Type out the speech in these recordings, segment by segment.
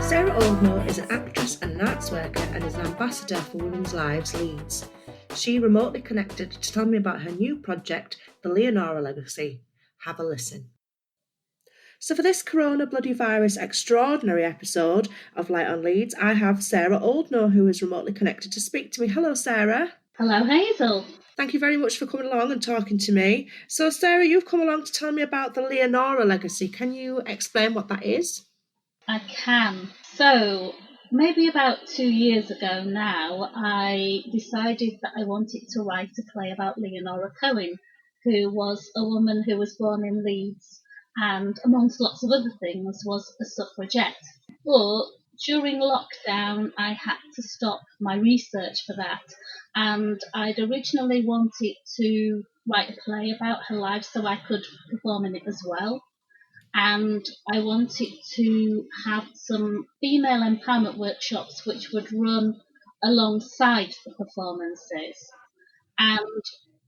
Sarah Oldknow is an actress and an arts worker and is an ambassador for Women's Lives Leeds. She remotely connected to tell me about her new project, the Leonora Legacy. Have a listen. So for this corona bloody virus extraordinary episode of Light on Leeds, I have Sarah Oldknow, who is remotely connected to speak to me. Hello, Sarah. Hello, Hazel. Thank you very much for coming along and talking to me. So, Sarah, you've come along to tell me about the Leonora Legacy. Can you explain what that is? I can. So, maybe about 2 years ago now, I decided that I wanted to write a play about Leonora Cohen, who was a woman who was born in Leeds and, amongst lots of other things, was a suffragette. But during lockdown, I had to stop my research for that, and I'd originally wanted to write a play about her life so I could perform in it as well. And I wanted to have some female empowerment workshops which would run alongside the performances. And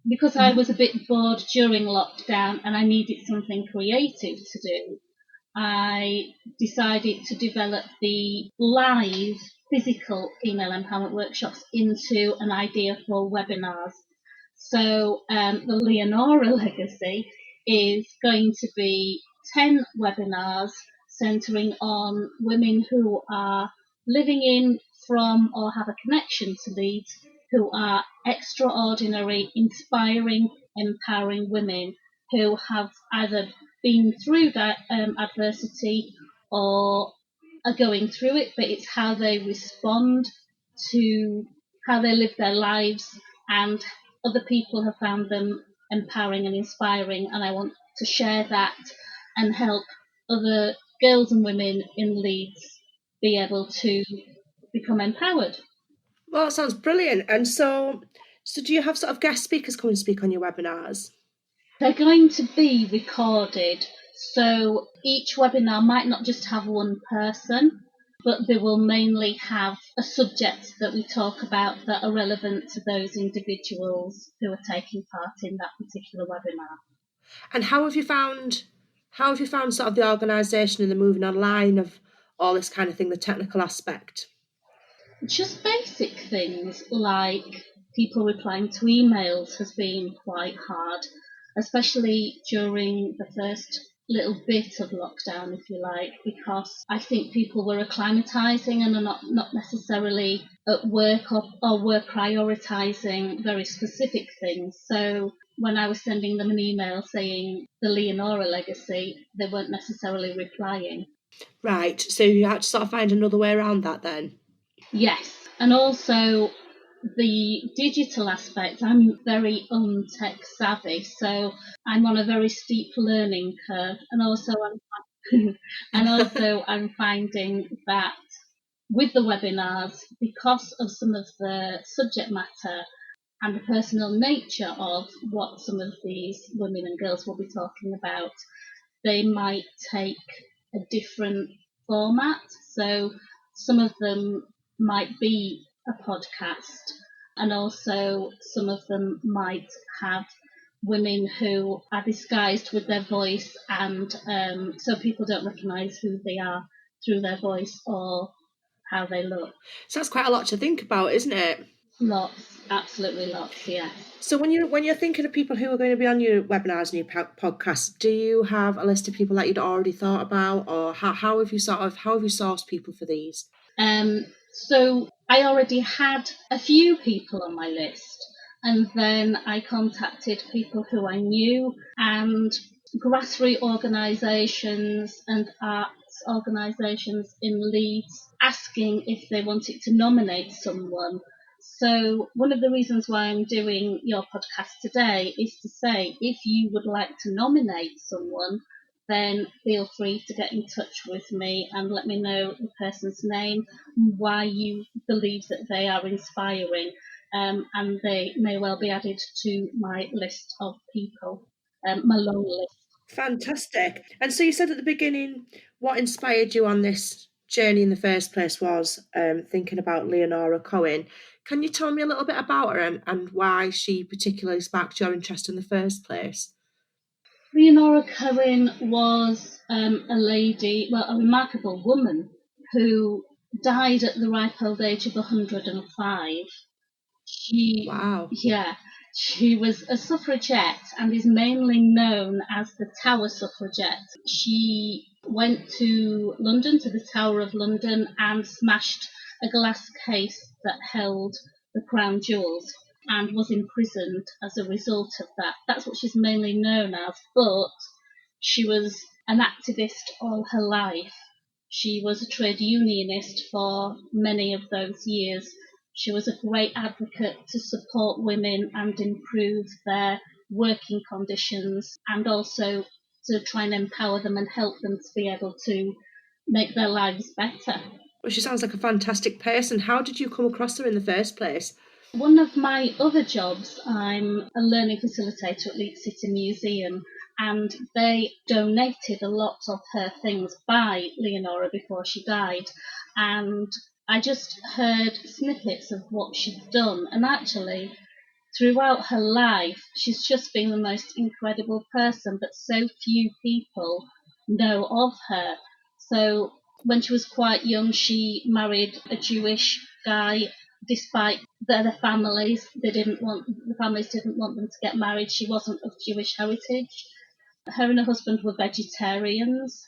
because I was a bit bored during lockdown and I needed something creative to do, I decided to develop the live physical female empowerment workshops into an idea for webinars. So the Leonora Legacy is going to be 10 webinars centering on women who are living in, from, or have a connection to Leeds, who are extraordinary, inspiring, empowering women who have either been through that adversity or are going through it, but it's how they respond to how they live their lives, and other people have found them empowering and inspiring, and I want to share that and help other girls and women in Leeds be able to become empowered. Well, that sounds brilliant. And so do you have sort of guest speakers come and speak on your webinars? They're going to be recorded, so each webinar might not just have one person, but they will mainly have a subject that we talk about that are relevant to those individuals who are taking part in that particular webinar. And how have you found sort of the organisation and the moving online of all this kind of thing, the technical aspect? Just basic things like people replying to emails has been quite hard, especially during the first little bit of lockdown, if you like, because I think people were acclimatising and are not necessarily at work or were prioritising very specific things. So when I was sending them an email saying the Leonora Legacy, they weren't necessarily replying. Right, so you had to sort of find another way around that then? Yes, and also the digital aspect, I'm very untech savvy, so I'm on a very steep learning curve, and also I'm finding that with the webinars, because of some of the subject matter and the personal nature of what some of these women and girls will be talking about, they might take a different format. So some of them might be a podcast, and also some of them might have women who are disguised with their voice, and so people don't recognise who they are through their voice or how they look. So that's quite a lot to think about, isn't it? Lots, absolutely lots, yeah. So when you're thinking of people who are going to be on your webinars and your podcasts, do you have a list of people that you'd already thought about, or how have you sourced people for these? So I already had a few people on my list, and then I contacted people who I knew and grassroots organisations and arts organisations in Leeds asking if they wanted to nominate someone. So one of the reasons why I'm doing your podcast today is to say, if you would like to nominate someone, then feel free to get in touch with me and let me know the person's name, why you believe that they are inspiring, and they may well be added to my list of people, my long list. Fantastic. And so you said at the beginning, what inspired you on this journey in the first place was thinking about Leonora Cohen. Can you tell me a little bit about her and why she particularly sparked your interest in the first place? Leonora Cohen was a remarkable woman who died at the ripe old age of 105. Wow. She was a suffragette and is mainly known as the Tower Suffragette. She went to London, to the Tower of London, and smashed a glass case that held the crown jewels and was imprisoned as a result of that. That's what she's mainly known as, but she was an activist all her life. She was a trade unionist for many of those years. She was a great advocate to support women and improve their working conditions, and also to try and empower them and help them to be able to make their lives better. Well, she sounds like a fantastic person. How did you come across her in the first place? One of my other jobs, I'm a learning facilitator at Leeds City Museum, and they donated a lot of her things by Leonora before she died. And I just heard snippets of what she'd done, and actually, throughout her life, she's just been the most incredible person, but so few people know of her. So when she was quite young, she married a Jewish guy, despite the families. The families didn't want them to get married. She wasn't of Jewish heritage. Her and her husband were vegetarians.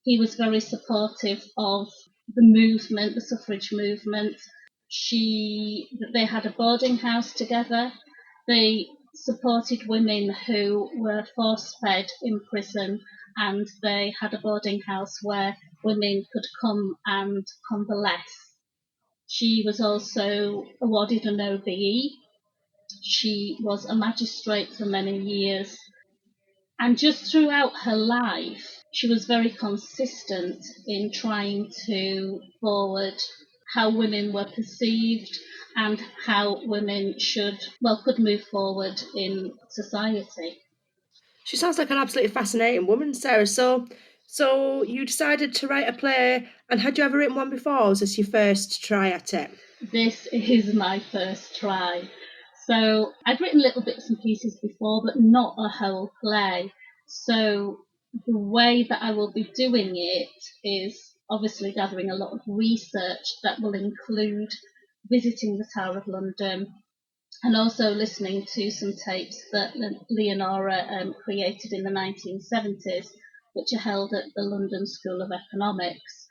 He was very supportive of the movement, the suffrage movement. They had a boarding house together. They supported women who were force-fed in prison, and they had a boarding house where women could come and convalesce. She was also awarded an OBE. She was a magistrate for many years. And just throughout her life, she was very consistent in trying to forward how women were perceived and how women could move forward in society. She sounds like an absolutely fascinating woman, Sarah. So you decided to write a play, and had you ever written one before, or was this your first try at it? This is my first try. So I've written little bits and pieces before, but not a whole play. So the way that I will be doing it is obviously gathering a lot of research that will include visiting the Tower of London and also listening to some tapes that Leonora created in the 1970s, which are held at the London School of Economics.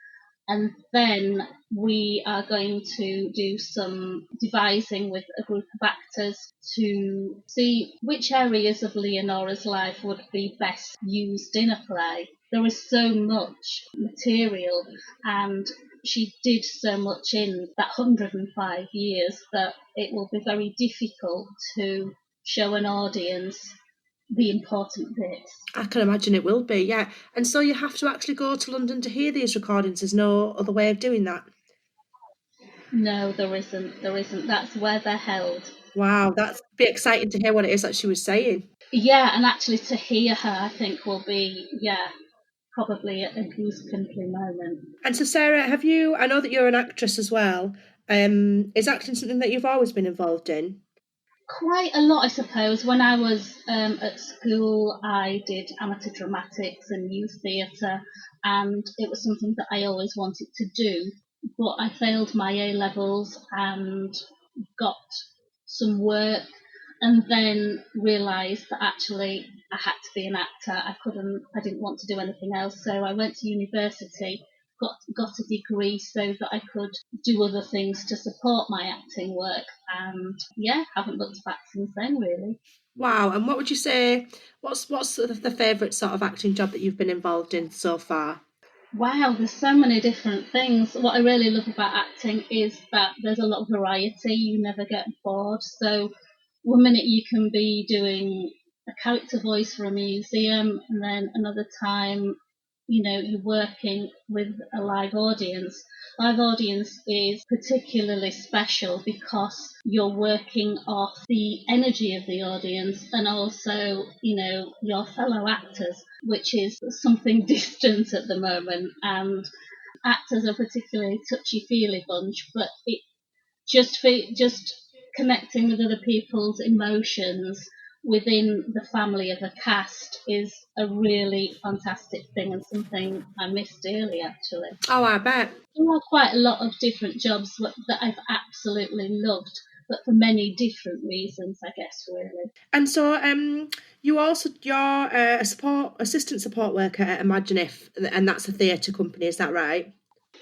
And then we are going to do some devising with a group of actors to see which areas of Leonora's life would be best used in a play. There is so much material, and she did so much in that 105 years that it will be very difficult to show an audience the important bits. I can imagine it will be, yeah. And so you have to actually go to London to hear these recordings. There's no other way of doing that. No, there isn't. There isn't. That's where they're held. Wow, that's be exciting to hear what it is that she was saying. Yeah, and actually to hear her, I think will be, probably a goose-pimply moment. And so, Sarah, I know that you're an actress as well. Is acting something that you've always been involved in? Quite a lot, I suppose. When I was at school, I did amateur dramatics and youth theatre, and it was something that I always wanted to do. But I failed my A levels and got some work, and then realised that actually I had to be an actor. I didn't want to do anything else, so I went to university, got a degree so that I could do other things to support my acting work, and haven't looked back since then, really. Wow, and what would you say, what's sort of the favourite sort of acting job that you've been involved in so far? Wow, there's so many different things. What I really love about acting is that there's a lot of variety. You never get bored. So one minute you can be doing a character voice for a museum, and then another time, you're working with a live audience. Live audience is particularly special because you're working off the energy of the audience and also, your fellow actors, which is something distant at the moment. And actors are a particularly touchy-feely bunch, but it just connecting with other people's emotions within the family of a cast is a really fantastic thing and something I miss dearly, actually. Oh, I bet. There are quite a lot of different jobs that I've absolutely loved, but for many different reasons, I guess, really. And so, you're a assistant support worker at Imagine If, and that's a theatre company, is that right?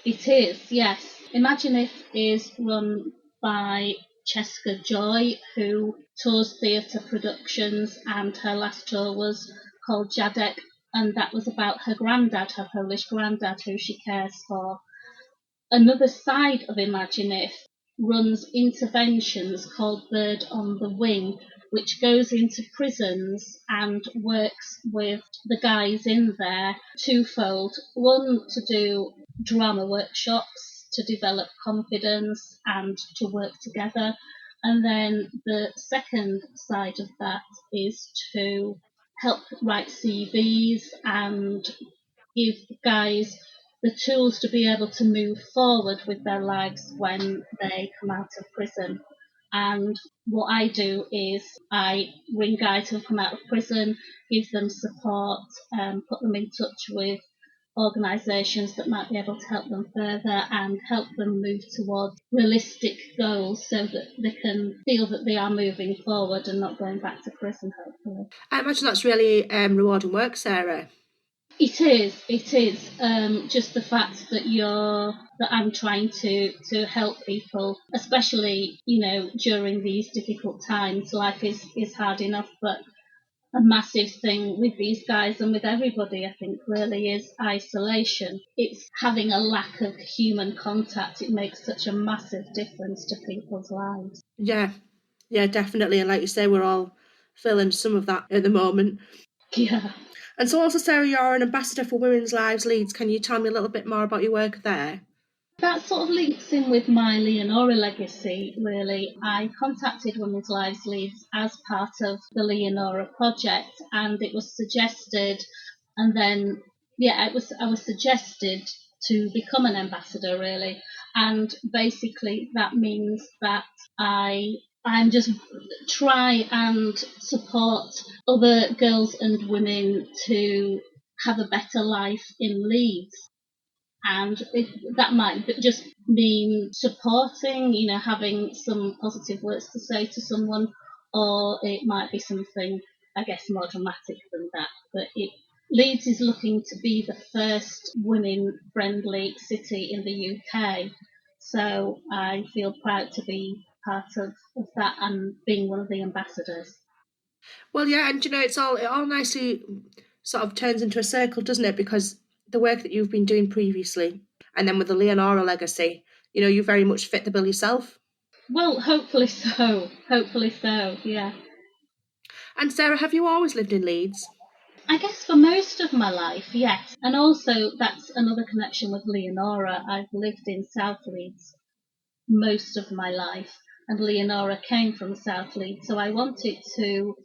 It is, yes. Imagine If is run by Cheska Joy, who tours theatre productions, and her last tour was called Jadek, and that was about her granddad, her Polish granddad, who she cares for. Another side of Imagine If runs interventions called Bird on the Wing, which goes into prisons and works with the guys in there twofold. One, to do drama workshops to develop confidence and to work together. And then the second side of that is to help write CVs and give guys the tools to be able to move forward with their lives when they come out of prison. And what I do is I ring guys who come out of prison, give them support, put them in touch with organisations that might be able to help them further and help them move towards realistic goals so that they can feel that they are moving forward and not going back to prison, hopefully. I imagine that's really rewarding work, Sarah. It is. Just the fact that I'm trying to help people, especially, during these difficult times. Life is hard enough, but a massive thing with these guys and with everybody, I think, really is isolation. It's having a lack of human contact. It makes such a massive difference to people's lives. Yeah, definitely. And like you say, we're all feeling some of that at the moment. Yeah. And so also, Sarah, you're an ambassador for Women's Lives Leeds. Can you tell me a little bit more about your work there? That sort of links in with my Leonora legacy, really. I contacted Women's Lives Leeds as part of the Leonora Project, and it was suggested, and then, I was suggested to become an ambassador, really. And basically, that means that I'm just try and support other girls and women to have a better life in Leeds. And that might just mean supporting, having some positive words to say to someone, or it might be something, I guess, more dramatic than that. But Leeds is looking to be the first women-friendly city in the UK, so I feel proud to be part of that and being one of the ambassadors. Well, yeah, and it all nicely sort of turns into a circle, doesn't it? Because the work that you've been doing previously, and then with the Leonora legacy, you very much fit the bill yourself. Well, hopefully so. Hopefully so, yeah. And Sarah, have you always lived in Leeds? I guess for most of my life, yes. And also, that's another connection with Leonora. I've lived in South Leeds most of my life, and Leonora came from South Leeds, so I wanted to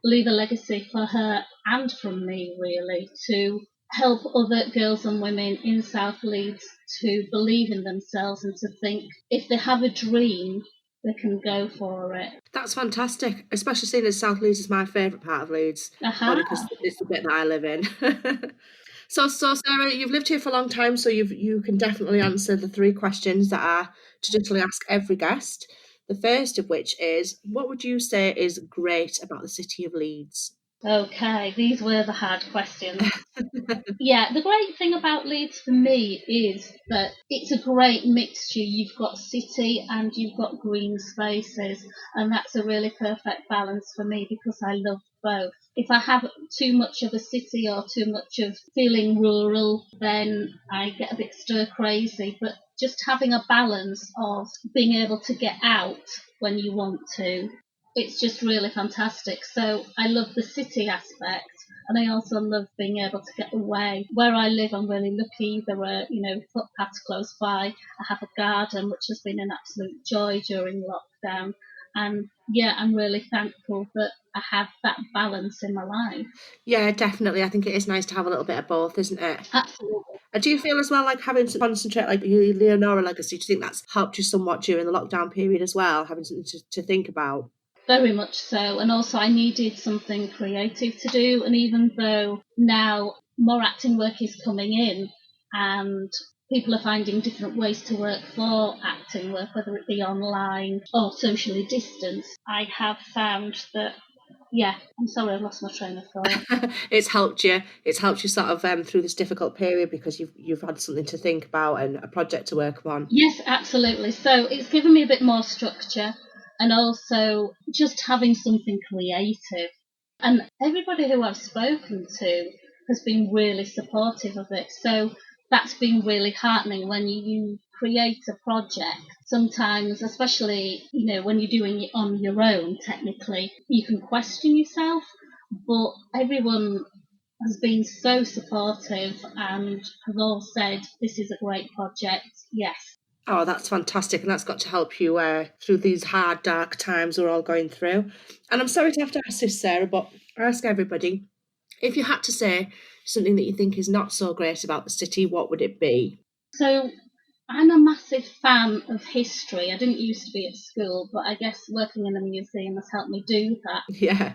leave a legacy for her and from me, really, to help other girls and women in South Leeds to believe in themselves and to think if they have a dream, they can go for it. That's fantastic, especially seeing as South Leeds is my favourite part of Leeds, only because it's the bit that I live in. So Sarah, you've lived here for a long time, so you can definitely answer the 3 questions that I traditionally ask every guest. The first of which is, what would you say is great about the city of Leeds? Okay, these were the hard questions. Yeah, the great thing about Leeds for me is that it's a great mixture. You've got city and you've got green spaces, and that's a really perfect balance for me because I love both. If I have too much of a city or too much of feeling rural, then I get a bit stir crazy. But just having a balance of being able to get out when you want to, it's just really fantastic. So I love the city aspect. And I also love being able to get away. Where I live, I'm really lucky. There are, footpaths close by. I have a garden, which has been an absolute joy during lockdown. And yeah, I'm really thankful that I have that balance in my life. Yeah, definitely. I think it is nice to have a little bit of both, isn't it? Absolutely. Do you feel as well like having to concentrate, like your Leonora legacy, do you think that's helped you somewhat during the lockdown period as well, having something to think about? Very much so. And also, I needed something creative to do. And even though now more acting work is coming in and people are finding different ways to work for acting work, whether it be online or socially distanced, I have found that, yeah, I'm sorry, I lost my train of thought. It's helped you. It's helped you sort of through this difficult period because you've had something to think about and a project to work on. Yes, absolutely. So it's given me a bit more structure and also just having something creative. And everybody who I've spoken to has been really supportive of it. So that's been really heartening when you create a project. Sometimes, especially, when you're doing it on your own, technically, you can question yourself, but everyone has been so supportive and have all said, this is a great project. Yes. Oh, that's fantastic, and that's got to help you through these hard, dark times we're all going through. And I'm sorry to have to ask this, Sarah, but I ask everybody, if you had to say something that you think is not so great about the city, what would it be? So I'm a massive fan of history. I didn't used to be at school, but I guess working in a museum has helped me do that. Yeah.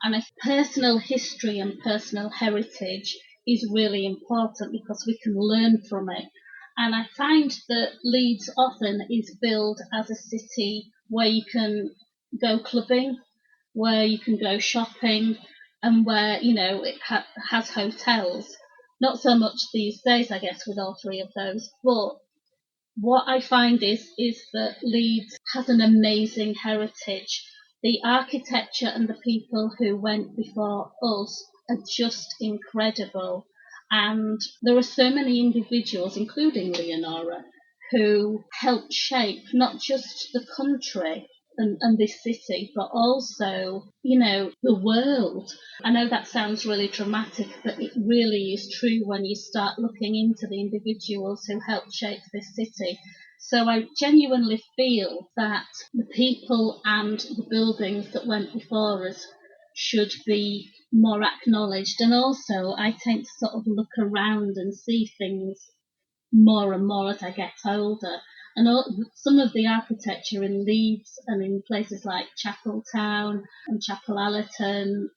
And I personal history and personal heritage is really important because we can learn from it. And I find that Leeds often is billed as a city where you can go clubbing, where you can go shopping, and where, it has hotels. Not so much these days, I guess, with all three of those, but what I find is that Leeds has an amazing heritage. The architecture and the people who went before us are just incredible. And there are so many individuals, including Leonora, who helped shape not just the country and this city, but also, the world. I know that sounds really dramatic, but it really is true when you start looking into the individuals who helped shape this city. So I genuinely feel that the people and the buildings that went before us should be more acknowledged. And also, I tend to sort of look around and see things more and more as I get older. And some of the architecture in Leeds and in places like Chapeltown and Chapel Allerton,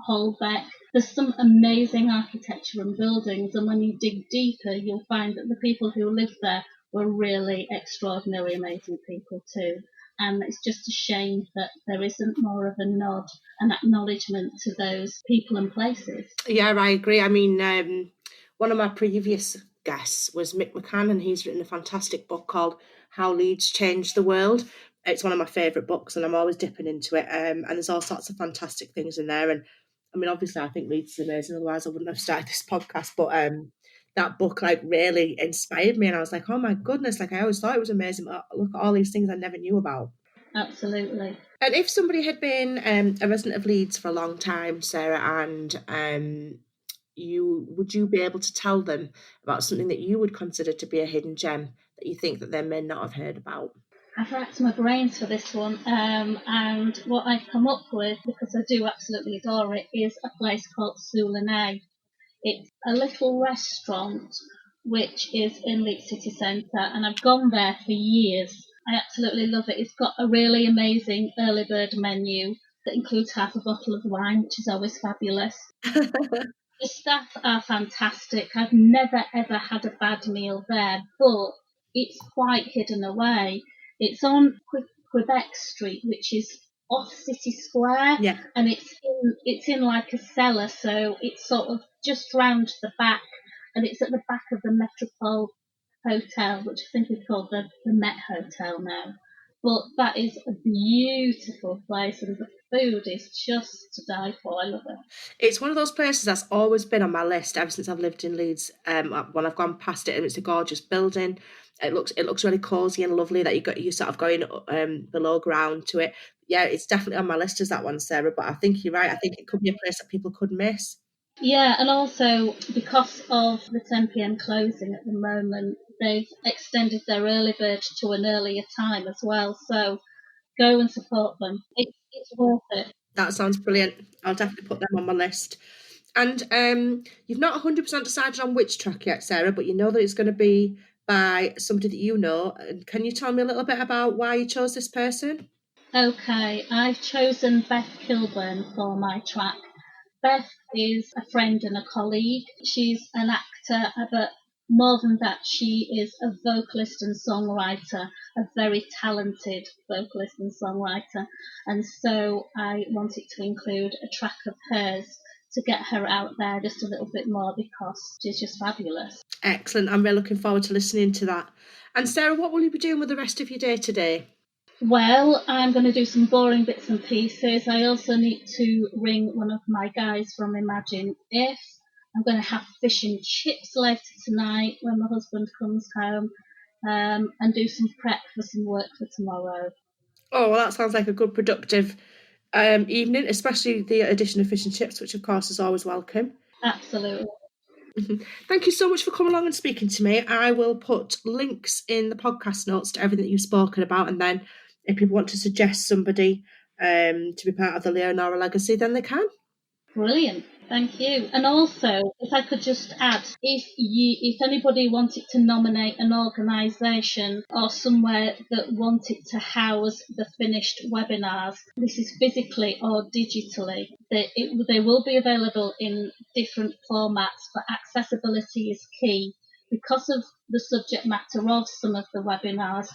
Holbeck, there's some amazing architecture and buildings. And when you dig deeper, you'll find that the people who lived there were really extraordinary, amazing people too. And it's just a shame that there isn't more of a nod and acknowledgement to those people and places. Yeah, I agree. I mean, one of my previous guests was Mick McCann, and he's written a fantastic book called How Leeds Changed the World. It's one of my favourite books, and I'm always dipping into it. And there's all sorts of fantastic things in there. And I mean, obviously, I think Leeds is amazing. Otherwise, I wouldn't have started this podcast. But that book really inspired me, and I was like, oh my goodness! Like I always thought it was amazing. But look at all these things I never knew about. Absolutely. And if somebody had been a resident of Leeds for a long time, Sarah, and would you be able to tell them about something that you would consider to be a hidden gem that you think that they may not have heard about? I've racked my brains for this one, and what I've come up with, because I do absolutely adore it, is a place called Soulane. It's a little restaurant which is in Leeds City Centre, and I've gone there for years. I absolutely love it. It's got a really amazing early bird menu that includes half a bottle of wine, which is always fabulous. The staff are fantastic. I've never ever had a bad meal there, but it's quite hidden away. It's on Quebec Street, which is off City Square, Yeah. and it's in like a cellar, so it's sort of just round the back, and it's at the back of the Metropole Hotel, which I think is called the Met Hotel now. But that is a beautiful place, and the food is just to die for. I love it. It's one of those places that's always been on my list ever since I've lived in Leeds. When I've gone past it, and it's a gorgeous building. It looks really cosy and lovely that you sort of going below ground to it. Yeah, it's definitely on my list as that one, Sarah. But I think you're right. I think it could be a place that people could miss. Yeah, and also because of the 10 p.m. closing at the moment, they've extended their early bird to an earlier time as well. So go and support them. It's worth it. That sounds brilliant. I'll definitely put them on my list. And you've not 100% decided on which track yet, Sarah, but you know that it's going to be by somebody that you know. And can you tell me a little bit about why you chose this person? Okay, I've chosen Beth Kilburn for my track. Beth is a friend and a colleague. She's an actor, but more than that, she is a vocalist and songwriter, a very talented vocalist and songwriter. And so I wanted to include a track of hers to get her out there just a little bit more because she's just fabulous. Excellent. I'm really looking forward to listening to that. And Sarah, what will you be doing with the rest of your day today? Well, I'm going to do some boring bits and pieces. I also need to ring one of my guys from Imagine If. I'm going to have fish and chips later tonight when my husband comes home, and do some prep for some work for tomorrow. Oh, well, that sounds like a good, productive evening, especially the addition of fish and chips, which of course is always welcome. Absolutely. Thank you so much for coming along and speaking to me. I will put links in the podcast notes to everything that you've spoken about, and then if people want to suggest somebody to be part of the Leonora legacy, then they can. Brilliant. Thank you. And also, if I could just add, if anybody wanted to nominate an organisation or somewhere that wanted to house the finished webinars, this is physically or digitally, they will be available in different formats, but accessibility is key. Because of the subject matter of some of the webinars,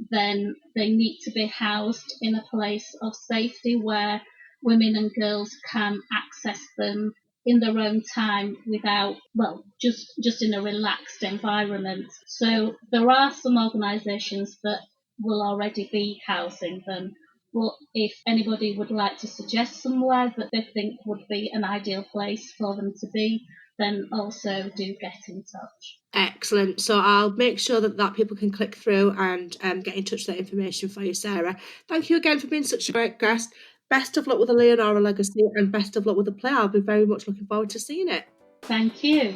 then they need to be housed in a place of safety where women and girls can access them in their own time without, well, just in a relaxed environment. So there are some organisations that will already be housing them. But if anybody would like to suggest somewhere that they think would be an ideal place for them to be, then also do get in touch. Excellent. So I'll make sure that people can click through and get in touch with that information for you, Sarah. Thank you again for being such a great guest. Best of luck with the Leonora legacy and best of luck with the play. I'll be very much looking forward to seeing it. Thank you.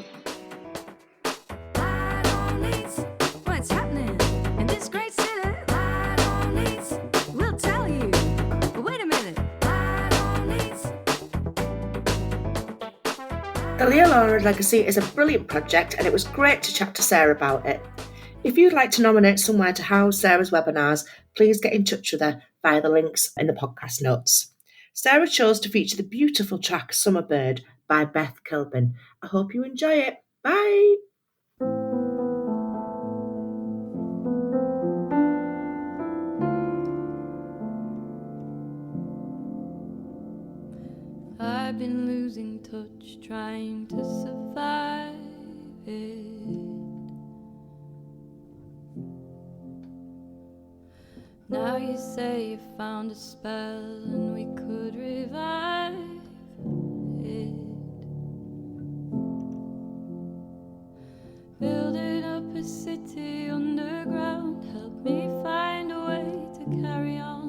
What's happening in this great city? We'll tell you. Wait a minute. The Leonora legacy is a brilliant project, and it was great to chat to Sarah about it. If you'd like to nominate somewhere to house Sarah's webinars, please get in touch with her via the links in the podcast notes. Sarah chose to feature the beautiful track Summerbird by Beth Kilburn. I hope you enjoy it. Bye! I've been losing touch, trying to survive it. Now you say you found a spell and we could revive it. Building up a city underground, help me find a way to carry on.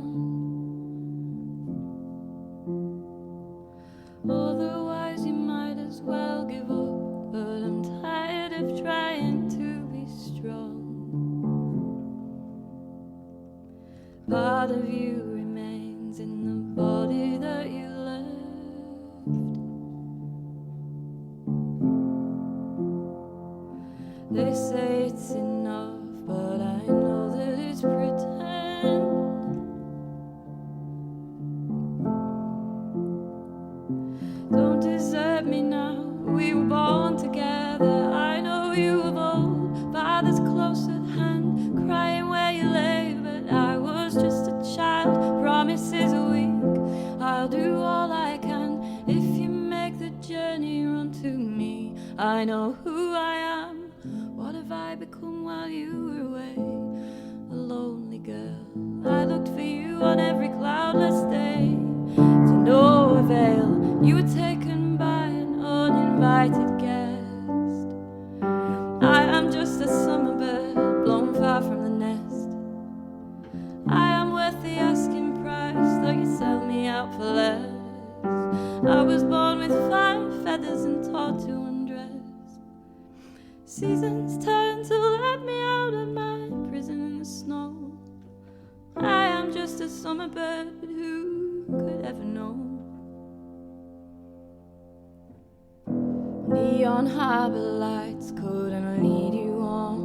Otherwise you might as well give up, but I'm tired of trying to be strong. Part of you remains in the body that you left. They say it's enough, but I know that it's pretend. Don't desert me now, we were born together. I know you of old, father's close at hand, crying where you lay, but I was just a child, promises are weak. I'll do all I can if you make the journey run to me. I know who I am. What have I become while you were away? A lonely girl. I looked for you on every cloudless day. To no avail. You were taken by an uninvited guest. I am just a summer bird blown far from the nest. I am worth the asking price, though you sell me out for less. I was born with 5 feathers and taught to undress. Seasons turn to let me out of my prison in the snow. I am just a summer bird, but who could ever know? Neon harbor lights couldn't lead you on.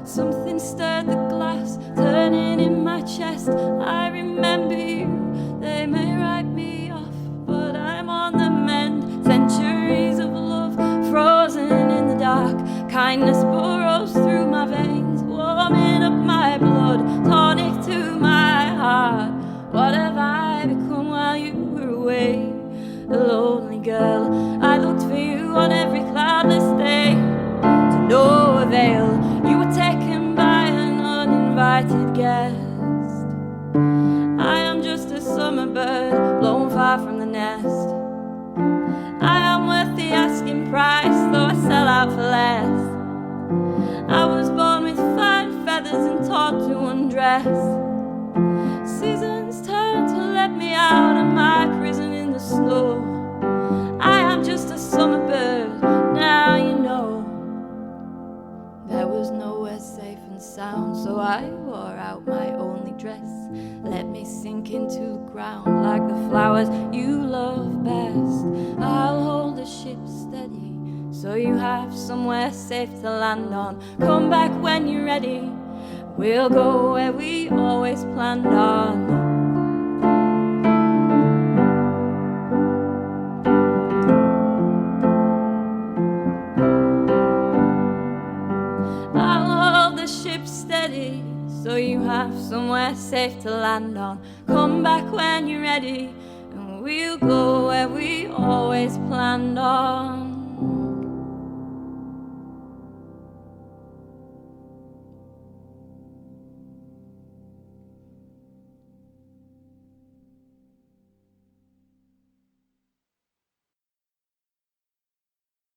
Something stirred the glass, turning in my chest. I remember you, they may write me off, but I'm on the mend. Centuries of love frozen in the dark. Kindness burrows through my veins, warming up my blood, tonic to my heart. What have I become while you were away? A lonely girl, I looked for you on every cloudless day. To no avail, you were taken by an uninvited guest. I am just a summer bird, blown far from the nest. I am worth the asking price, though I sell out for less. I was born with fine feathers and taught to undress. Seasons turn to let me out of my prison in the snow. I am just a summer bird, now you know. There was nowhere safe and sound, so I wore out my only dress. Let me sink into the ground like the flowers you love best. I'll hold the ship steady, so you have somewhere safe to land on. Come back when you're ready, we'll go where we always planned on. Steady, so you have somewhere safe to land on. Come back when you're ready, and we'll go where we always planned on.